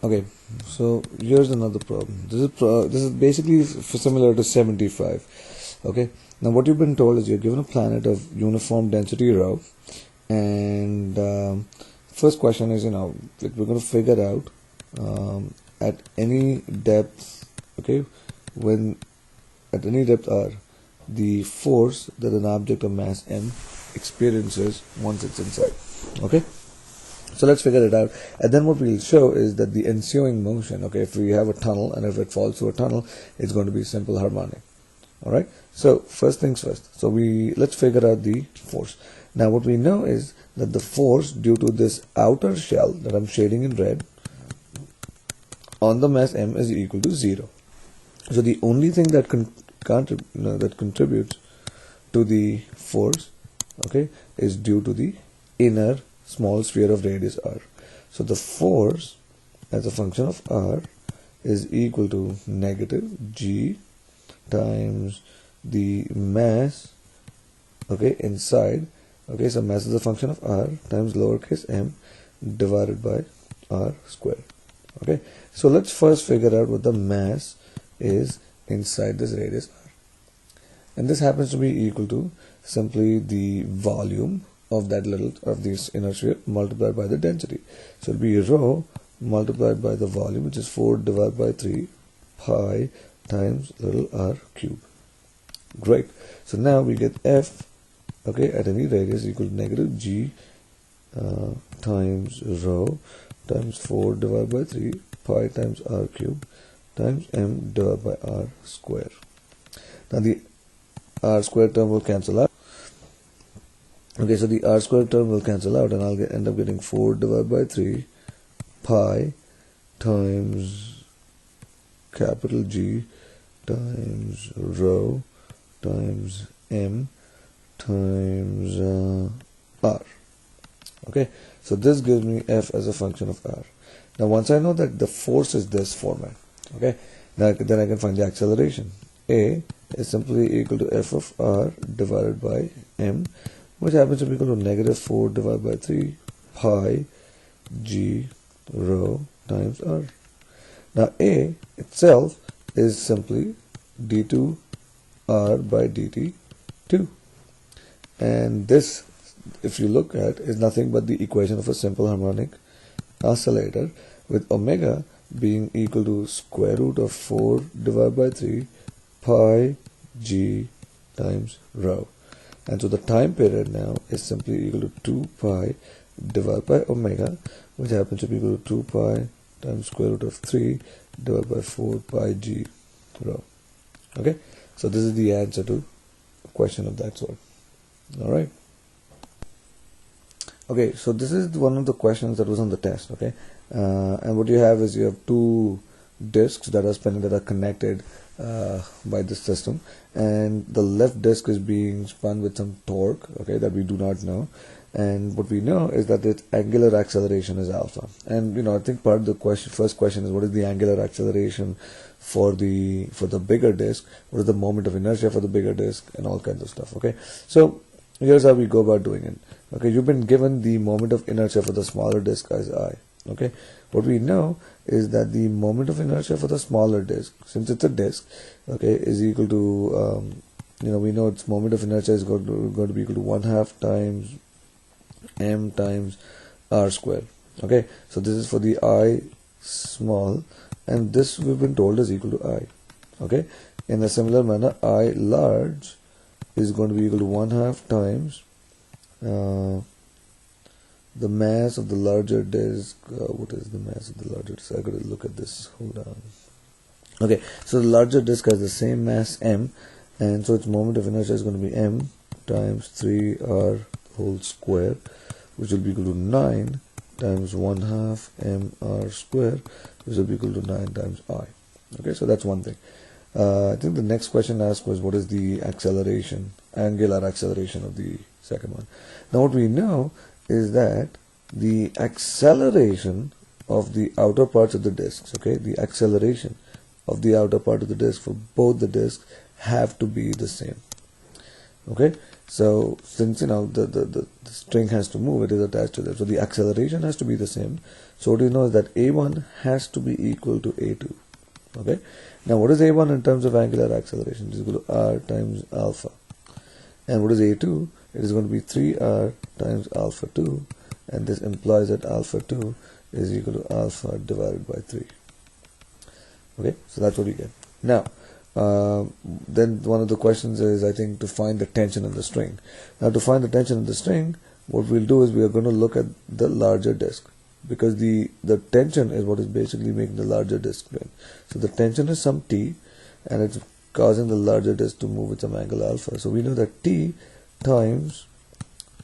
Okay, so here's another problem. This is basically similar to 75. Okay, now what you've been told is you're given a planet of uniform density rho, and first question is, we're going to figure out at any depth, okay, when at any depth r, the force that an object of mass m experiences once it's inside. Okay. So let's figure it out, and then what we'll show is that the ensuing motion, okay, if we have a tunnel and if it falls through a tunnel, it's going to be simple harmonic. All right. So first things first. So let's figure out the force. Now what we know is that the force due to this outer shell that I'm shading in red on the mass m is equal to 0. So the only thing that that contributes to the force, okay, is due to the inner small sphere of radius r. So the force as a function of r is equal to negative g times the mass, okay, inside, okay, so mass is a function of r times lowercase m divided by r squared. Okay, so let's first figure out what the mass is inside this radius r, and this happens to be equal to simply the volume of this inner sphere multiplied by the density. So it'll be rho multiplied by the volume, which is 4 divided by 3 pi times little r cube. Great. So now we get F, okay, at any radius equal to negative g times rho times 4 divided by 3 pi times r cube times m divided by r square. Now the r square term will cancel out. Okay, so the r square term will cancel out, and I'll end up getting 4 divided by 3 pi times capital G times rho times m times r. Okay, so this gives me F as a function of r. Now once I know that the force is this format, okay, then I can find the acceleration. A is simply equal to F of r divided by m, which happens to be equal to negative 4 divided by 3 pi g rho times r. Now A itself is simply d2 r by dt 2, and this, if you look at, is nothing but the equation of a simple harmonic oscillator, with omega being equal to square root of 4 divided by 3 pi g times rho. And so the time period now is simply equal to 2 pi divided by omega, which happens to be equal to 2 pi times square root of 3 divided by 4 pi g rho. Okay, so this is the answer to a question of that sort. All right. Okay, so this is one of the questions that was on the test. Okay, and what you have is you have two discs that are spinning, that are connected by this system, and the left disc is being spun with some torque, okay, that we do not know, and what we know is that its angular acceleration is alpha. And I think part of the first question is, what is the angular acceleration for the bigger disc, what is the moment of inertia for the bigger disc, and all kinds of stuff. Okay, so here's how we go about doing it. Okay, you've been given the moment of inertia for the smaller disc as I. Okay, what we know is that the moment of inertia for the smaller disk, since it's a disk, okay, is equal to we know its moment of inertia is going to be equal to 1/2 times m times r squared. Okay, so this is for the I small, and this we've been told is equal to I. Okay, in a similar manner, I large is going to be equal to 1/2 times the mass of the larger disk. What is the mass of the larger disk? I gotta look at this. Hold on. Okay, so the larger disk has the same mass m, and so its moment of inertia is going to be m times 3r whole square, which will be equal to 9 times 1/2 mr square, which will be equal to 9 times I. Okay, so that's one thing. I think the next question asked was, what is the acceleration, angular acceleration of the second one? Now what we know is that the acceleration of the outer parts of the discs, okay, the acceleration of the outer part of the disc for both the discs have to be the same. Okay, So since the string has to move, it is attached to that. So the acceleration has to be the same. So what you know is that A1 has to be equal to A2. Okay. Now what is A1 in terms of angular acceleration? It is equal to R times alpha. And what is A2? It is going to be 3R times alpha 2, and this implies that alpha 2 is equal to alpha divided by 3. Okay, so that's what you get. Now, then one of the questions is, I think, to find the tension in the string. Now, to find the tension in the string, what we'll do is we are going to look at the larger disk, because the tension is what is basically making the larger disk spin. So the tension is some T, and it's causing the larger disk to move with some angle alpha. So we know that T times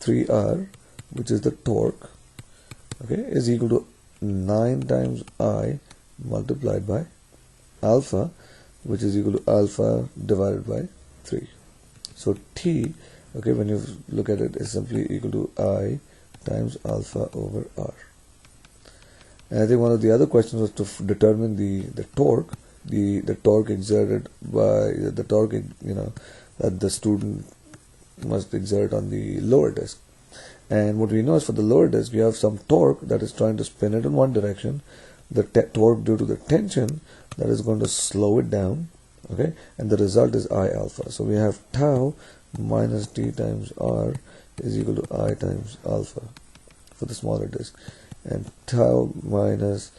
3R, which is the torque, okay, is equal to 9 times I multiplied by alpha, which is equal to alpha divided by 3. So T, okay, when you look at it, is simply equal to I times alpha over R. And I think one of the other questions was to determine the torque, the torque exerted by the torque, that the student must exert on the lower disk. And what we know is for the lower disk, you have some torque that is trying to spin it in one direction, the torque due to the tension that is going to slow it down, okay, and the result is I alpha. So we have tau minus T times R is equal to I times alpha for the smaller disk, and tau minus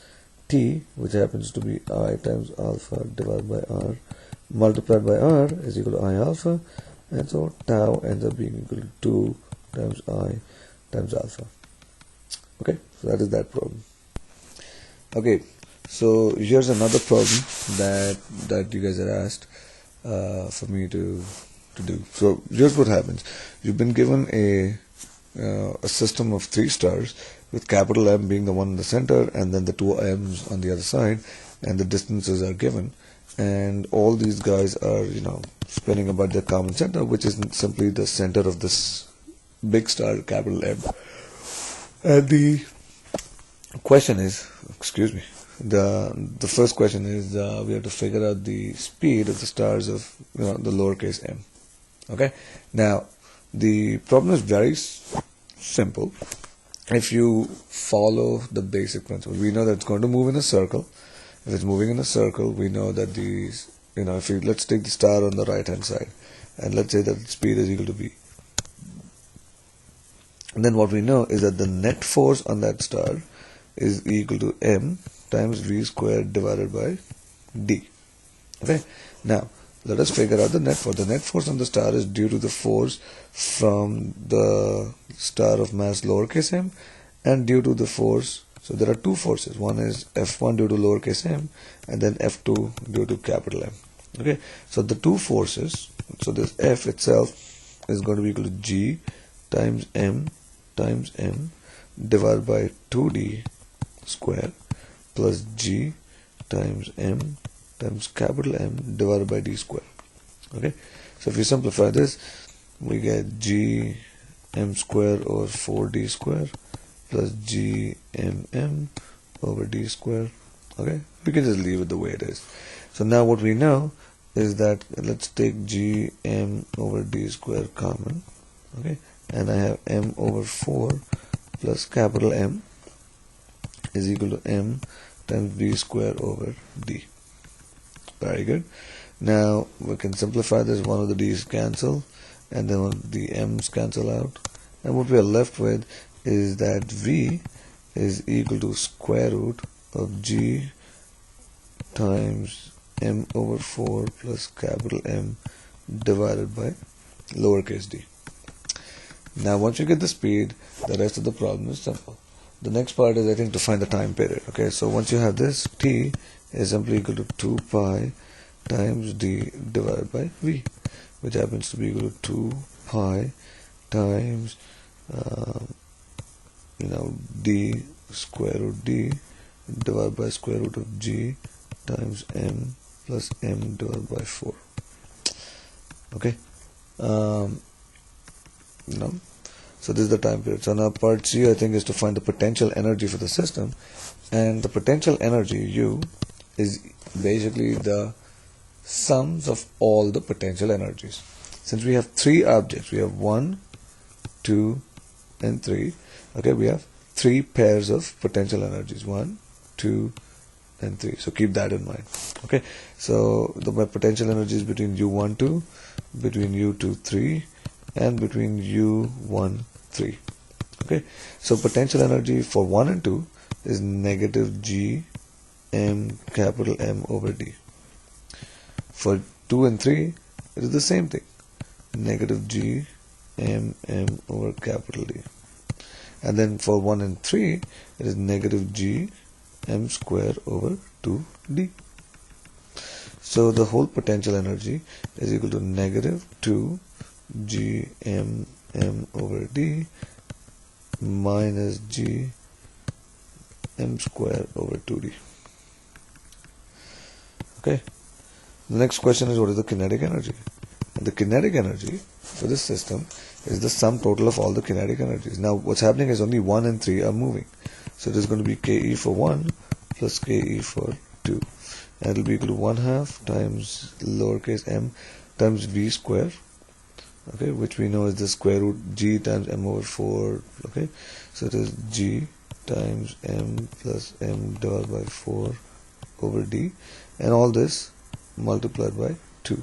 T, which happens to be I times alpha divided by R multiplied by R, is equal to I alpha, and so tau ends up being equal to 2 times I times alpha. Okay, so that is that problem. Okay, so here's another problem that you guys had asked for me to do. So here's what happens. You've been given a system of 3 stars, with capital M being the one in the center and then the 2 M's on the other side, and the distances are given, and all these guys are spinning about their common center, which is simply the center of this big star, capital M. And the question is, the first question is we have to figure out the speed of the stars of the lowercase m. Okay, now the problem is very simple. If you follow the basic principle, we know that it's going to move in a circle. If it's moving in a circle, we know that these, let's take the star on the right hand side, and let's say that the speed is equal to v. And then what we know is that the net force on that star is equal to m times v squared divided by d. Okay, now let us figure out the net force. The net force on the star is due to the force from the star of mass lowercase m, and due to the force, so there are 2 forces. One is F1 due to lowercase m, and then F2 due to capital M. Okay, so the 2 forces, so this F itself is going to be equal to G times M divided by 2D square plus G times M times capital M divided by D square. Okay, so if we simplify this, we get G M square over 4D square plus G M over D square. Okay, we can just leave it the way it is. So now what we know is that, let's take G M over D square common. Okay, and I have M over 4 plus capital M is equal to M times V square over D. Very good. Now we can simplify this. One of the D's cancel, and then the M's cancel out, and what we are left with is that V is equal to square root of G times M over 4 plus capital M divided by lowercase d. Now once you get the speed, the rest of the problem is simple. The next part is, I think, to find the time period. Okay, so once you have this, T is simply equal to 2 pi times D divided by V, which happens to be equal to 2 pi times D square root D divided by square root of G times M plus M divided by 4. Okay, so this is the time period. So now part C, I think, is to find the potential energy for the system, and the potential energy U is basically the sums of all the potential energies. since we have three objects, we have 1, 2, and 3. Okay, we have three pairs of potential energies, 1, 2, and 3. So keep that in mind. Okay, so the potential energy is between U12, between U23, and between U13. Okay, so potential energy for 1 and 2 is negative G M capital M over D. For 2 and 3, it is the same thing, negative G M M over capital D. And then for 1 and 3, it is negative G M square over 2D. So the whole potential energy is equal to negative 2 G M M over D minus G M square over 2D. Okay. The next question is, what is the kinetic energy? And the kinetic energy for this system is the sum total of all the kinetic energies. Now what's happening is only 1 and 3 are moving. So it is going to be Ke for 1 plus Ke for 2. And it will be equal to 1/2 times lowercase m times v square. Okay, which we know is the square root G times m over 4. Okay, so it is G times m plus m divided by 4 over D. And all this multiplied by 2.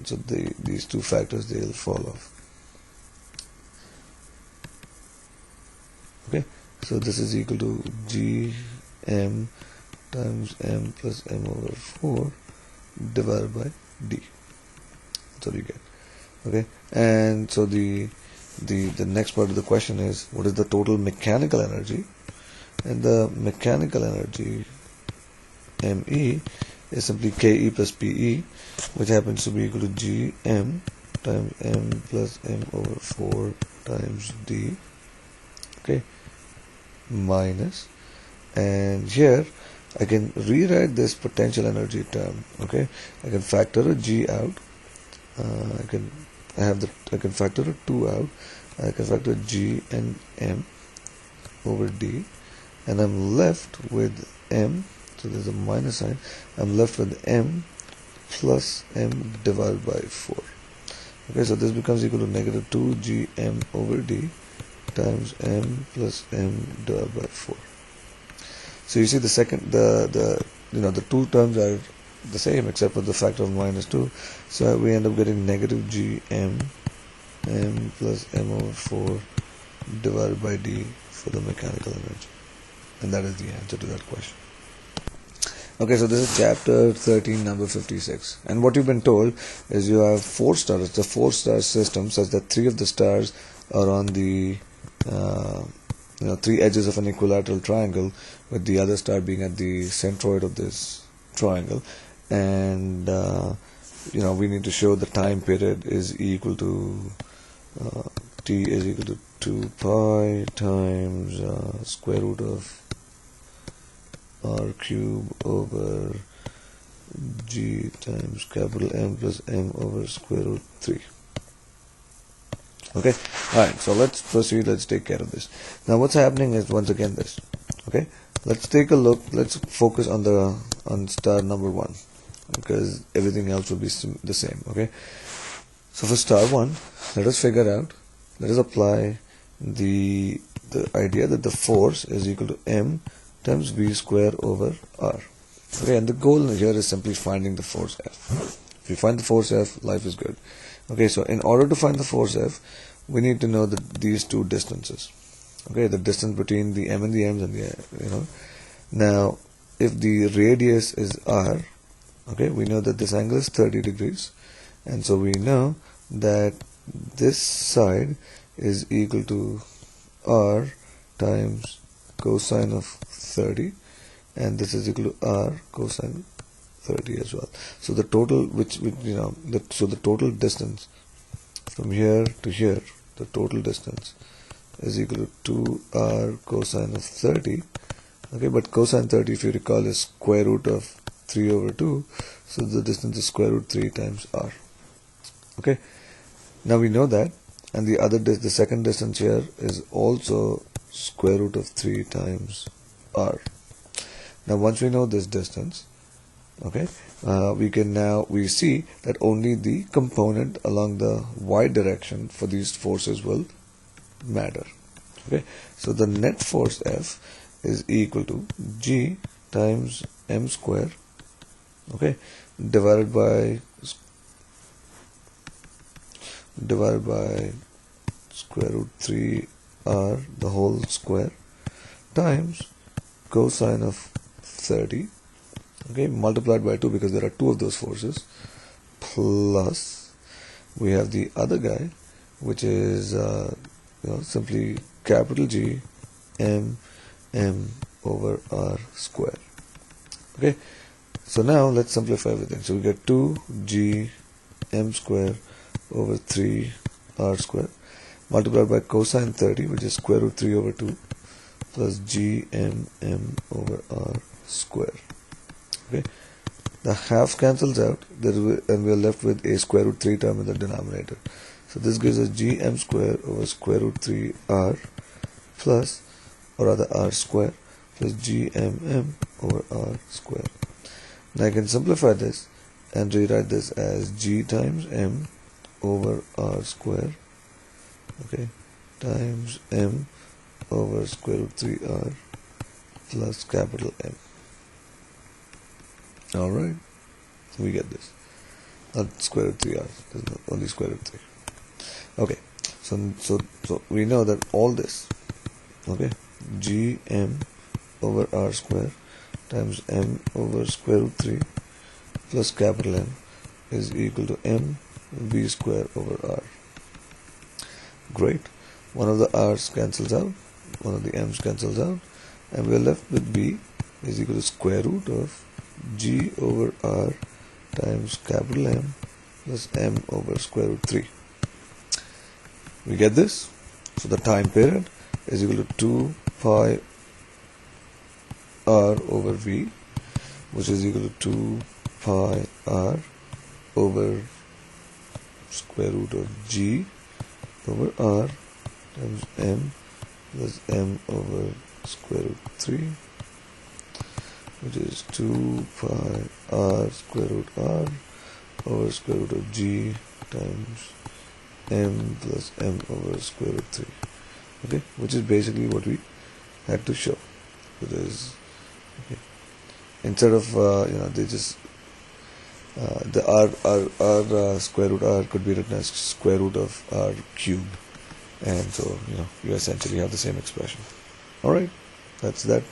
So these two factors, they will fall off. Okay, so this is equal to G M times m plus m over 4 divided by D. That's what you get. Okay, and so the next part of the question is, what is the total mechanical energy? And the mechanical energy, ME, is simply Ke plus Pe, which happens to be equal to Gm times m plus m over 4 times D. Okay, minus, and here I can rewrite this potential energy term. Okay, I can factor a G out. I can factor a 2 out. I can factor G and m over D, and I'm left with m. So there's a minus sign. I'm left with m plus m divided by 4. Okay, so this becomes equal to negative 2 Gm over D times m plus m divided by 4. So you see the two terms are the same except for the factor of minus 2. So we end up getting negative Gm m plus m over 4 divided by D for the mechanical energy. And that is the answer to that question. Okay, so this is chapter 13, number 56. And what you've been told is you have 4 stars. It's a 4-star system such that 3 of the stars are on the 3 edges of an equilateral triangle, with the other star being at the centroid of this triangle. And we need to show the time period is equal to t is equal to 2 pi times square root of r cube over G times capital M plus M over square root 3. Okay, alright, so let's proceed. Let's take care of this. Now what's happening is, once again, this. Okay, let's take a look. Let's focus on star number 1, because everything else will be the same. Okay, so for star 1, let us apply the idea that the force is equal to m times v square over r. Okay, and the goal here is simply finding the force F. If you find the force F, life is good. Okay, so in order to find the force F, we need to know these two distances. Okay, the distance between the m and the m's, and now if the radius is r, okay, we know that this angle is 30 degrees, and so we know that this side is equal to r times cosine of 30, and this is equal to r cosine 30 as well. So the total, the total distance from here to here, the total distance is equal to 2r cosine of 30. Okay, but cosine 30, if you recall, is square root of 3 over 2, so the distance is square root 3 times r. Okay, now we know that, and the second distance here is also square root of 3 times r. Now once we know this distance, Okay, we see that only the component along the y direction for these forces will matter. Okay, so the net force F is equal to G times m square, okay, divided by square root 3r the whole square times cosine of 30, okay, multiplied by 2 because there are two of those forces, plus we have the other guy, which is simply capital G m over r square. Okay, so now let's simplify everything. So we get 2g m square over 3 r square multiplied by cosine 30, which is square root 3 over 2, plus g m over r square. Okay, the half cancels out, and we are left with a square root 3 term in the denominator. So this gives us g m square over square root 3 r plus, or rather r square, plus g m over r square. Now I can simplify this and rewrite this as g times m over r square, okay, times m over square root 3r plus capital M. Alright, so we get this. Not square root 3r, there's only square root 3. Okay, so we know that all this, okay, g m over r square times m over square root 3 plus capital M is equal to m v square over r. Great. One of the r's cancels out, one of the m's cancels out, and we are left with b is equal to square root of g over r times capital M plus m over square root 3. We get this? So the time period is equal to 2 pi r over v, which is equal to 2 pi r over square root of g over r times m plus m over square root 3, which is 2 pi r square root r over square root of g times m plus m over square root 3. Okay, which is basically what we had to show. It is, okay, instead of they just the r square root r could be written as square root of r cube, and so you essentially have the same expression. All right, that's that.